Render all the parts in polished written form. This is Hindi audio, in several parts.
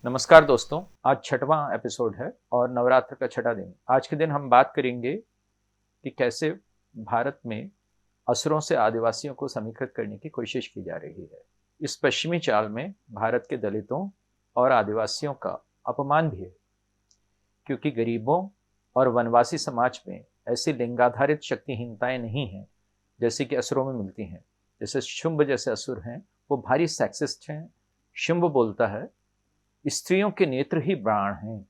नमस्कार दोस्तों, आज छठवां एपिसोड है और नवरात्र का छठा दिन। आज के दिन हम बात करेंगे कि कैसे भारत में असुरों से आदिवासियों को समीकृत करने की कोशिश की जा रही है। इस पश्चिमी चाल में भारत के दलितों और आदिवासियों का अपमान भी है, क्योंकि गरीबों और वनवासी समाज में ऐसी लिंगाधारित शक्तिहीनताएं नहीं हैं जैसे कि असुरों में मिलती हैं। जैसे शुंभ जैसे असुर हैं, वो भारी सेक्सिस्ट हैं। शुंभ बोलता है, स्त्रियों के नेत्र ही बाण हैं,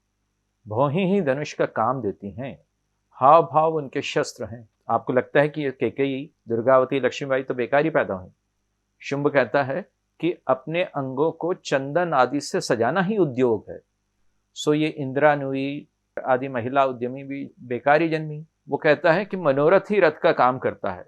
भौहें ही धनुष का काम देती हैं, हाव भाव उनके शस्त्र हैं। आपको लगता है कि ये कैकेयी, दुर्गावती, लक्ष्मीबाई तो बेकार ही पैदा हुई। शुंभ कहता है कि अपने अंगों को चंदन आदि से सजाना ही उद्योग है, सो ये इंदिरा नूई आदि महिला उद्यमी भी बेकार ही जन्मी। वो कहता है कि मनोरथ ही रथ का काम करता है।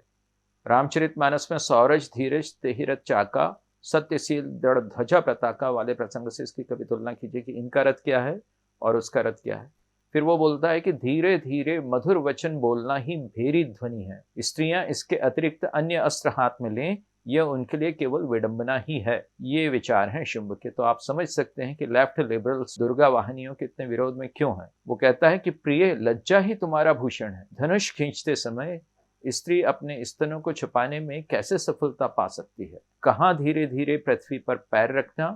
रामचरितमानस में सौरज धीरज तेहि रथ चाका, सत्यशील दृढ़ ध्वजा पताका वाले प्रसंग से इसकी कभी तुलना कीजिए कि इनका रथ क्या है और उसका रथ क्या है। फिर वो बोलता है कि धीरे धीरे मधुर वचन बोलना ही भेरी ध्वनि है। स्त्रियां इसके अतिरिक्त अन्य अस्त्र हाथ में लें, यह उनके लिए केवल विडंबना ही है। ये विचार हैं शुंभ के। तो आप समझ सकते हैं कि लेफ्ट लिबरल्स दुर्गा वाहिनियों के इतने विरोध में क्यों हैं। वो कहता है कि प्रिय, लज्जा ही तुम्हारा भूषण है। धनुष खींचते समय स्त्री अपने स्तनों को छुपाने में कैसे सफलता पा सकती है। कहाँ धीरे धीरे पृथ्वी पर पैर रखना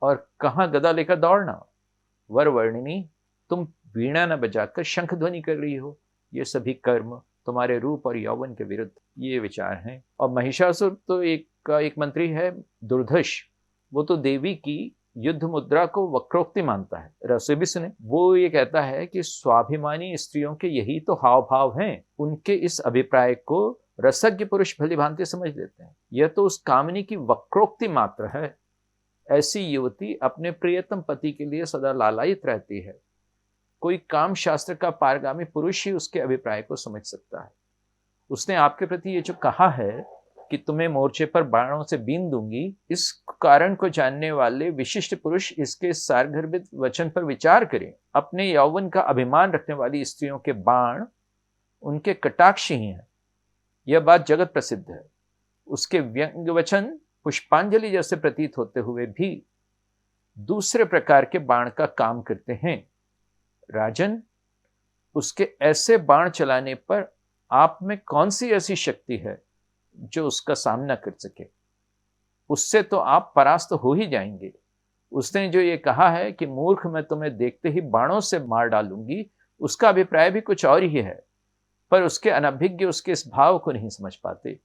और कहाँ गदा लेकर दौड़ना। वर वर्णिनी, तुम वीणा न बजाकर शंख ध्वनि कर रही हो। ये सभी कर्म तुम्हारे रूप और यौवन के विरुद्ध। ये विचार हैं। और महिषासुर तो एक मंत्री है, दुर्धर्ष। वो तो देवी की युद्ध मुद्रा को वक्रोक्ति मानता है। रसे भी सुने। वो ये कहता है कि स्वाभिमानी स्त्रियों के यही तो हाव भाव हैं। उनके इस अभिप्राय को रसज्ञ पुरुष भली भांति समझ लेते हैं। यह तो उस कामनी की वक्रोक्ति मात्र है। ऐसी युवती अपने प्रियतम पति के लिए सदा लालायित रहती है। कोई काम शास्त्र का पारगामी पुरुष ही उसके अभिप्राय को समझ सकता है। उसने आपके प्रति ये जो कहा है कि तुम्हें मोर्चे पर बाणों से बीन दूंगी, इस कारण को जानने वाले विशिष्ट पुरुष इसके सारगर्भित वचन पर विचार करें। अपने यौवन का अभिमान रखने वाली स्त्रियों के बाण उनके कटाक्ष ही हैं। यह बात जगत प्रसिद्ध है। उसके व्यंग्य वचन पुष्पांजलि जैसे प्रतीत होते हुए भी दूसरे प्रकार के बाण का काम करते हैं। राजन, उसके ऐसे बाण चलाने पर आप में कौन सी ऐसी शक्ति है जो उसका सामना कर सके। उससे तो आप परास्त हो ही जाएंगे। उसने जो ये कहा है कि मूर्ख, मैं तुम्हें देखते ही बाणों से मार डालूंगी, उसका अभिप्राय भी कुछ और ही है। पर उसके अनभिज्ञ उसके इस भाव को नहीं समझ पाते।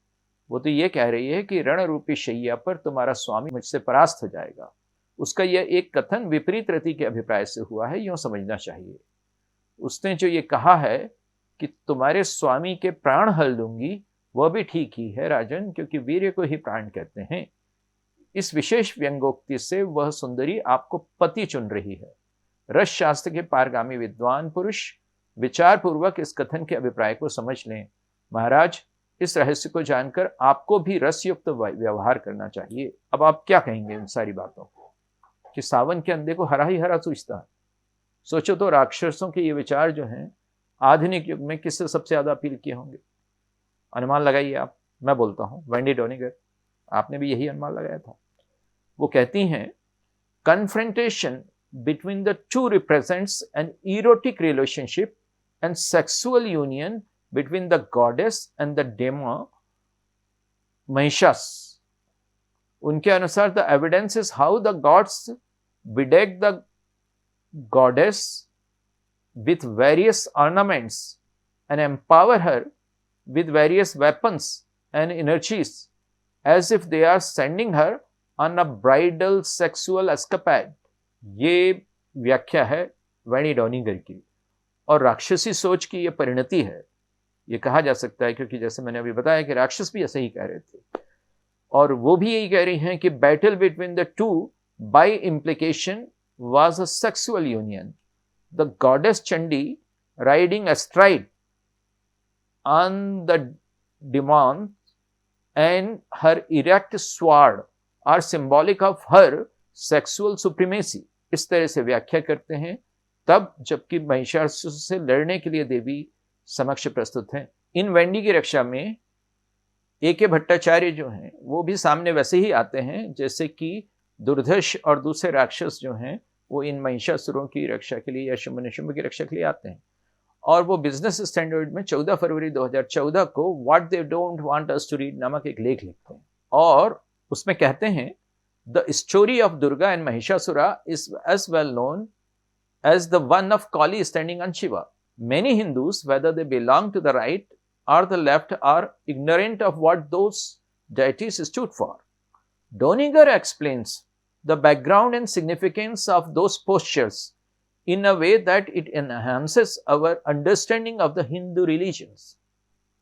वो तो ये कह रही है कि रण रूपी शैया पर तुम्हारा स्वामी मुझसे परास्त हो जाएगा। उसका यह एक कथन विपरीत रति के अभिप्राय से हुआ है, यूं समझना चाहिए। उसने जो ये कहा है कि तुम्हारे स्वामी के प्राण हल दूंगी, वह भी ठीक ही है राजन, क्योंकि वीर्य को ही प्राण कहते हैं। इस विशेष व्यंगोक्ति से वह सुंदरी आपको पति चुन रही है। रस शास्त्र के पारगामी विद्वान पुरुष विचार पूर्वक इस कथन के अभिप्राय को समझ लें। महाराज, इस रहस्य को जानकर आपको भी रसयुक्त व्यवहार करना चाहिए। अब आप क्या कहेंगे इन सारी बातों को कि सावन के अंधे को हरा ही हरा सूझता है। सोचो तो, राक्षसों के ये विचार जो हैं आधुनिक युग में किससे सबसे ज्यादा अपील किए होंगे। अनुमान लगाइए आप। मैं बोलता हूं वेंडी डोनिगर, आपने भी यही अनुमान लगाया था। वो कहती हैं, confrontation between the two represents an erotic relationship and sexual union between the goddess and the demon Mahishas. उनके अनुसार the evidence is how the gods bedeck the goddess with various ornaments and empower her with various weapons and energies as if they are sending her on a bridal sexual escapade. ये व्याख्या है वेनी डोनिगर की। और राक्षसी सोच की ये परिणति है, ये कहा जा सकता है, क्योंकि जैसे मैंने अभी बताया कि राक्षस भी ऐसे ही कह रहे थे। और वो भी यही कह रही हैं कि battle between the two by implication was a sexual union. The goddess Chandi riding astride on the demon and her erect sword are symbolic of her sexual supremacy. इस तरह से व्याख्या करते हैं तब जबकि महिषासुर से लड़ने के लिए देवी समक्ष प्रस्तुत हैं। इन वेंडी की रक्षा में ए.के. भट्टाचार्य जो हैं वो भी सामने वैसे ही आते हैं जैसे कि दुर्धर्ष और दूसरे राक्षस जो हैं वो इन महिषासुरों की रक्षा के लिए या शुंभ निशुंभ की रक्षा के लिए आते हैं। और वो बिजनेस स्टैंडर्ड में 14 फरवरी 2014 को what they don't want us to read नामक एक लेख लिखते हैं और उसमें कहते हैं the story of Durga and Mahishasura is as well known as the one of Kali standing on Shiva. Many Hindus, whether they belong to the right or the left, are ignorant of what those deities stood for. Doniger explains the background and significance of those postures in a way that it enhances our understanding of the Hindu religions.